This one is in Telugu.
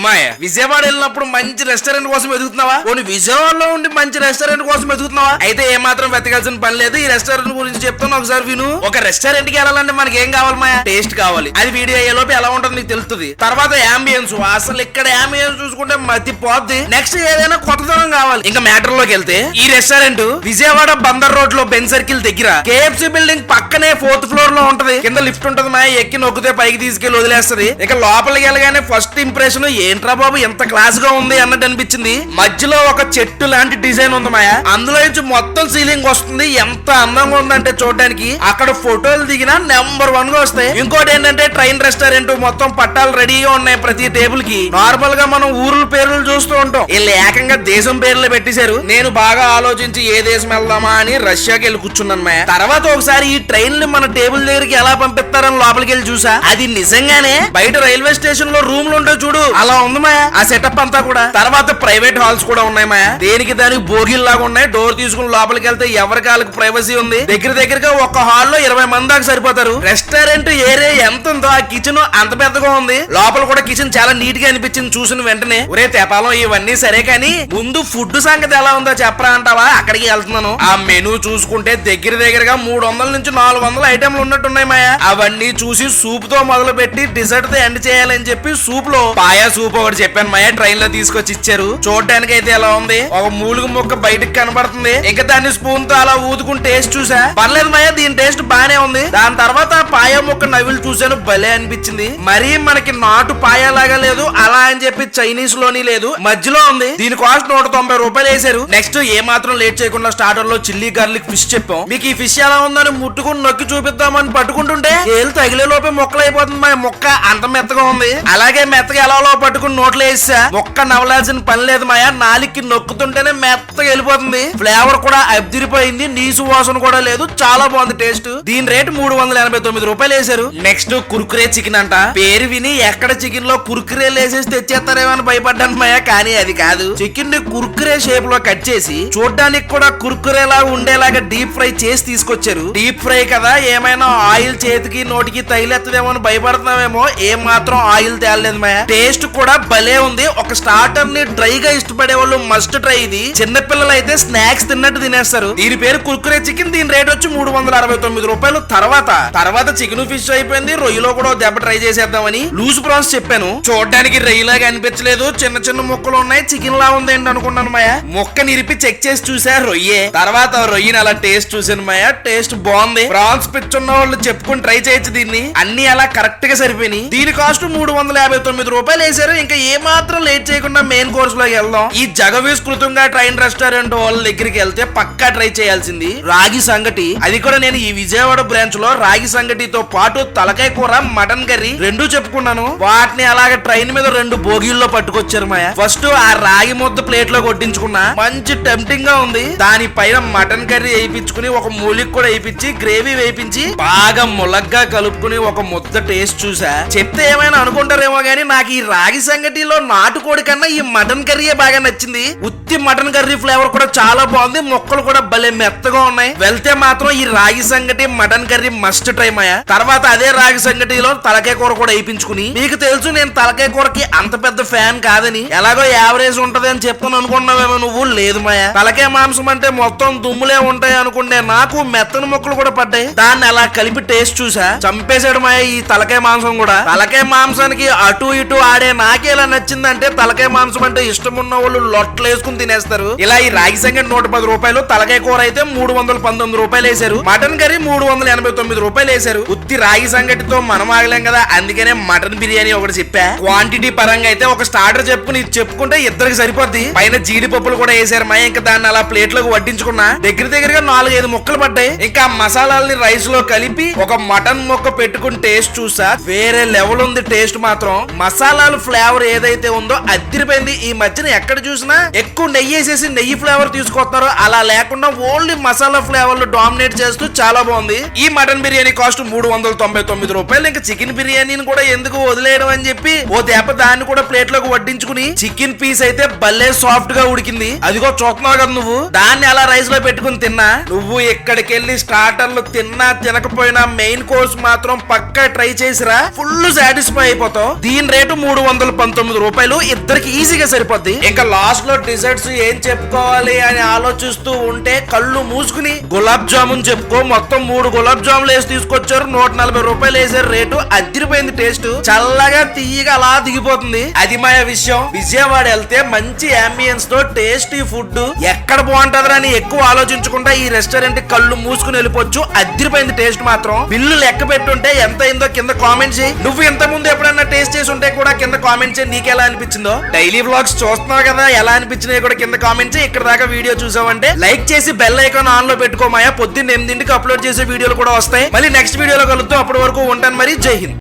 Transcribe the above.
మాయ విజయవాడ వెళ్ళినప్పుడు మంచి రెస్టారెంట్ కోసం వెతుకుతున్నావా? కొన్ని విజయవాడలో ఉండి మంచి రెస్టారెంట్ కోసం వెతుకుతున్నావా? అయితే ఏమాత్రం వెతకాల్సిన పని లేదు. ఈ రెస్టారెంట్ గురించి చెప్తాను, ఒకసారి విను. ఒక రెస్టారెంట్ కి వెళ్ళాలంటే మనకి ఏం కావాలి మాయ? టేస్ట్ కావాలి. అది వీడియో అయ్యేలోపు ఎలా ఉంటుంది నీకు తెలుస్తుంది. తర్వాత యాంబియన్స్, అసలు ఇక్కడ యాంబియన్స్ చూసుకుంటే మతి పోద్ది. నెక్స్ట్ ఏదైనా కొత్తదనం కావాలి. ఇంకా మ్యాటర్ లోకి వెళ్తే ఈ రెస్టారెంట్ విజయవాడ బందర్ రోడ్ లో బెన్ సర్కిల్ దగ్గర KFC బిల్డింగ్ పక్కనే 4th ఫ్లోర్ లో ఉంటది. కింద లిఫ్ట్ ఉంటది మాయ, ఎక్కి నొక్కితే పైకి తీసుకెళ్లి వదిలేస్తది. ఇక లోపలికి వెళ్ళగానే ఫస్ట్ ఇంప్రెషన్ ఏంట్రా బాబు ఎంత క్లాస్ గా ఉంది అన్నట్టు అనిపించింది. మధ్యలో ఒక చెట్టు లాంటి డిజైన్ ఉంది మాయ, అందులో నుంచి మొత్తం సీలింగ్ వస్తుంది. ఎంత అందంగా ఉందంటే చూడడానికి. అక్కడ ఫోటోలు దిగినా నెంబర్ 1 గా వస్తాయి. ఇంకోటి ఏంటంటే ట్రైన్ రెస్టారెంట్, మొత్తం పట్టాలు రెడీగా ఉన్నాయి ప్రతి టేబుల్ కి. నార్మల్ గా మనం ఊర్ల పేర్లు చూస్తూ ఉంటాం, వీళ్ళు ఏకంగా దేశం పేర్లు పెట్టేశారు. నేను బాగా ఆలోచించి ఏ దేశం వెళ్దామా అని రష్యాకి వెళ్ళి కూర్చున్నాను మాయ. తర్వాత ఒకసారి ఈ ట్రైన్ ని మన టేబుల్ దగ్గరికి ఎలా పంపిస్తారని లోపలికి వెళ్ళి చూసా. అది నిజంగానే బయట రైల్వే స్టేషన్ లో రూమ్లు ఉంటాయి చూడు, అలా ఉంది మాయా ఆ సెటప్ అంతా కూడా. తర్వాత ప్రైవేట్ హాల్స్ కూడా ఉన్నాయి మాయా, దేనికి దానికి బోగిల్ లాగా ఉన్నాయి. డోర్ తీసుకుని లోపలికి వెళ్తే ఎవరికి వాళ్ళకి ప్రైవసీ ఉంది. దగ్గరగా ఒక హాల్ లో 20 మంది దాకా సరిపోతారు. రెస్టారెంట్ ఏరియా ఎంత ఉందో ఆ కిచెన్ అంత పెద్దగా ఉంది. లోపల కూడా కిచెన్ చాలా నీట్ గా అనిపించింది చూసిన వెంటనే. ఒరే తెపాలం ఇవన్నీ సరే కానీ ముందు ఫుడ్ సంగతి ఎలా ఉందో చెప్పరా అంటావా? అక్కడికి వెళ్తున్నాను. ఆ మెనూ చూసుకుంటే దగ్గరగా 300 నుంచి 400 ఐటెంలు ఉన్నట్టున్నాయి మాయా. అవన్నీ చూసి సూప్ తో మొదలు పెట్టి డిజర్ట్ తో ఎండ్ చేయాలని చెప్పి సూప్ లో పాయా సూప్ ఒకటి చెప్పాను మాయా, ట్రైన్ లో తీసుకొచ్చి ఇచ్చారు. చూడడానికి అయితే ఎలా ఉంది, ఒక మూలుగు ముక్క బయటకు కనబడుతుంది. ఇంకా దాన్ని స్పూన్ తో అలా ఊదుకుని టేస్ట్ చూసా, పర్లేదు మాయా దీని టేస్ట్ బానే ఉంది. దాని తర్వాత పాయా ముక్క నవ్వులు చూసాను, భలే అనిపించింది. మరీ మనకి నాటు పాయా లాగా లేదు, అలా అని చెప్పి చైనీస్ లోని లేదు, మధ్యలో ఉంది. దీని కాస్ట్ 190 రూపాయలు వేసారు. నెక్స్ట్ ఏ మాత్రం లేట్ చేయకుండా స్టార్టర్ లో చిల్లీ గార్లిక్ ఫిష్ చెప్పాం. మీకు ఈ ఫిష్ ఎలా ఉందని ముట్టుకుని నొక్కి చూపిద్దామని పట్టుకుంటుంటే ఏళ్ళు తగిలే లోపే మొక్కలు అయిపోతుంది మా మొక్క, అంత మెత్తగా ఉంది. అలాగే మెత్తగా ఎలా పట్టుకుని నోట్లో వేసా, మొక్క నవలాల్సిన పని లేదు మాయా, నాలికి నొక్కుతుంటేనే మెత్తగా వెళ్ళిపోతుంది. ఫ్లేవర్ కూడా అబ్దిరిపోయింది, నీసు వాసన కూడా లేదు, చాలా బాగుంది టేస్ట్. దీని రేట్ 389 రూపాయలు వేసారు. నెక్స్ట్ కుర్కురే చికెన్ అంట. పేరు విని ఎక్కడ చికెన్ లో కుర్కురేలు వేసేసి తెచ్చేస్తారేమో అని భయపడ్డాను మాయా, కానీ అది కాదు. చికెన్ ని కుర్కురే షేప్ లో కట్ చేసి చూడడానికి కూడా కుర్కురేలా ఉండేలాగా డీప్ ఫ్రై చేసి తీసుకొచ్చారు. డీప్ ఫ్రై కదా, ఏమైనా ఆయిల్ చేతికి నోటికి తగిలేస్తుందేమో అని భయపడుతున్నామేమో, ఏం మాత్రం ఆయిల్ తేలలేదు మాయా. టేస్ట్ కూడా భలే ఉంది. ఒక స్టార్టర్ ని డ్రై గా ఇష్టపడే వాళ్ళు మస్ట్ ట్రై ఇది. చిన్న పిల్లలు అయితే స్నాక్స్ తిన్నట్టు తినేస్తారు. దీని పేరు కుర్కురే చికెన్. దీని రేట్ వచ్చి 369 రూపాయలు. తర్వాత చికెన్ ఫిష్ అయిపోయింది. రొయ్యలో కూడా దెబ్బ ట్రై చేసేద్దామని లూజ్ ప్రాన్స్ చెప్పాను. చూడడానికి రొయ్యలాగా అనిపించలేదు, చిన్న ముక్కలు ఉన్నాయి, చికెన్ లా ఉంది ఏంటి అనుకున్నాను మాయా. ముక్క నిరిపి చెక్ చేసి చూసా, రొయ్యే. తర్వాత రొయ్యని అలా టేస్ట్ చూసాను మాయా, టేస్ట్ బాగుంది. ప్రాన్స్ పిచ్చున్న వాళ్ళు చెప్పుకుని ట్రై చేయొచ్చు దీన్ని. అన్ని అలా కరెక్ట్ గా సరిపోయినాయి. దీని కాస్ట్ 359 రూపాయలు వేసారు. ఇంకా ఏ మాత్రం లేట్ చేయకుండా మెయిన్ కోర్స్ లోకి వెళ్దాం. ఈ జగవిస్కృతంగా ట్రైన్ రెస్టారెంట్ వాళ్ళ దగ్గరికి వెళ్తే పక్కా ట్రై చేయాల్సింది రాగి సంగటి. అది కూడా నేను ఈ విజయవాడ బ్రాంచ్ లో రాగి సంగటితో పాటు తలకాయ కూర, మటన్ కర్రీ రెండు చెప్పుకున్నాను. వాటిని అలాగే ట్రైన్ మీద 2 బోగీల్లో పట్టుకొచ్చారు మాయా. ఫస్ట్ ఆ రాగి ముద్ద ప్లేట్ లో కొట్టించుకున్నా, మంచి టెంప్టింగ్ గా ఉంది. దానిపైన మటన్ కర్రీ వేయించుకుని ఒక మూలికి కూడా వేయించి గ్రేవీ వేయించి బాగా ములగ్గా కలుపుకుని ఒక ముద్ద టేస్ట్ చూసా. చెప్తే ఏమైనా అనుకుంటారేమో గానీ నాకు ఈ రాగి సంగటిలో నాటుకోడి కన్నా ఈ మటన్ కర్రీయే బాగా నచ్చింది. ఉత్తి మటన్ కర్రీ ఫ్లేవర్ కూడా చాలా బాగుంది, మొక్కలు కూడా భలే మెత్తగా ఉన్నాయి. వెళ్తే మాత్రం ఈ రాగి సంగటి మటన్ కర్రీ మస్ట్ ట్రై మాయా. తర్వాత అదే రాగి సంగటిలో తలకాయ కూర కూడా వేయించుకుని, మీకు తెలుసు నేను తలకాయ కూరకి అంత పెద్ద ఫ్యాన్ కాదని, ఎలాగో యావరేజ్ ఉంటది అని చెప్తాను అనుకున్నావేమో నువ్వు. లేదు మాయా, తలకాయ మాంసం అంటే మొత్తం దుమ్ములే ఉంటాయి అనుకుంటే నాకు మెత్తని ముక్కలు కూడా పడ్డాయి. దాన్ని అలా కలిపి టేస్ట్ చూసా, చంపేశాడు మాయా ఈ తలకాయ మాంసం కూడా. తలకాయ మాంసానికి అటు ఇటు ఆడే నాకే ఎలా నచ్చిందంటే, తలకాయ మాంసం అంటే ఇష్టం ఉన్న వాళ్ళు లొట్టలు వేసుకుని తినేస్తారు. ఇలా ఈ రాగి సంగటి 110 రూపాయలు, తలకాయ కూర అయితే 319 రూపాయలు వేసారు. మటన్ కర్రీ 389 రూపాయలు వేసారు. ఉత్తి రాగి సంగటితో మనం ఆగలేం కదా, అందుకనే మటన్ బిర్యానీ ఒకటి చెప్పా. క్వాంటిటీ పరంగా అయితే ఒక స్టార్టర్ చెప్పుకుంటే ఇద్దరికి సరిపోద్ది. పైన జీడిపప్పులు కూడా వేసారు మాయ. ఇంకా దాన్ని అలా ప్లేట్ లోకి వడ్డించుకున్నా, దగ్గరగా 4-5 ముక్కలు పడ్డాయి. ఇంకా మసాలాల్ని రైస్ లో కలిపి ఒక మటన్ ముక్క పెట్టుకుని టేస్ట్ చూసా, వేరే లెవెల్ ఉంది టేస్ట్ మాత్రం. మసాలాలు ఫ్లేవర్ ఏదైతే ఉందో అదిరిపోయింది. ఈ మధ్యన ఎక్కడ చూసినా ఎక్కువ నెయ్యి వేసేసి నెయ్యి ఫ్లేవర్ తీసుకొస్తున్నారు, అలా లేకుండా ఓన్లీ మసాలా ఫ్లేవర్లు డామినేట్ చేస్తూ చాలా బాగుంది. ఈ మటన్ బిర్యానీ కాస్ట్ 399 రూపాయలు. ఇంకా చికెన్ బిర్యానీని కూడా ఎందుకు వదిలేయడం అని చెప్పి ఓ దెబ్బ దాన్ని కూడా ప్లేట్ లోకి వడ్డించుకుని, చికెన్ పీస్ అయితే భలే సాఫ్ట్ గా ఉడికింది. అదిగో చూస్తున్నావు కదా నువ్వు, దాన్ని అలా రైస్ లో పెట్టుకుని తిన్నా. నువ్వు ఎక్కడికి వెళ్ళి స్టార్టర్లు తిన్నా తినకపోయినా మెయిన్ కోర్స్ మాత్రం పక్కా ట్రై చేసిరా, ఫుల్ సాటిస్ఫై అయిపోతావు. దీని రేటు 310 రూపాయలు ఇద్దరికి ఈజీగా సరిపోద్ది. ఇంకా లాస్ట్ లో డిజర్ట్స్ ఏం చెప్పుకోవాలి అని ఆలోచిస్తూ ఉంటే కళ్ళు మూసుకుని గులాబ్ జామున్ చెప్పుకో. మొత్తం 3 గులాబ్ జాములు వేసి తీసుకొచ్చారు. 140 రూపాయలు వేసారు రేటు. అదిరిపోయింది టేస్ట్. చల్లగా తీయగా అలా దిగిపోతుంది. అది మా విషయం. విజయవాడ వెళ్తే మంచి అంబియన్స్ తో టేస్టీ ఫుడ్ ఎక్కడ బాగుంటదని ఎక్కువ ఆలోచించకుండా ఈ రెస్టారెంట్ కళ్ళు మూసుకుని వెళ్ళిపోవచ్చు. అదిరిపోయింది టేస్ట్ మాత్రం. బిల్లు లెక్క పెట్టుంటే ఎంత అయిందో కింద కామెంట్ చేయి. నువ్వు ఇంత ముందు ఎప్పుడన్నా టేస్ట్ చేసి ఉంటే కూడా కింద కామెంట్ చేయి. నీకెలా అనిపించిందో? డైలీ వ్లాగ్స్ చూస్తున్నావు కదా, ఎలా అనిపించినాయి కూడా కింద కామెంట్ చేయి. ఇక్కడ దాకా వీడియో చూసావంటే లైక్ చేసి బెల్ ఐకాన్ ఆన్ లో పెట్టుకోమాయా. పొద్దున్న 8ంటికి అప్లోడ్ చేసే వీడియోలు కూడా వస్తాయి. మళ్ళీ నెక్స్ట్ వీడియోలో కలుద్దాం. అప్పటి వరకు ఉంటాను మరి. జై హింద్.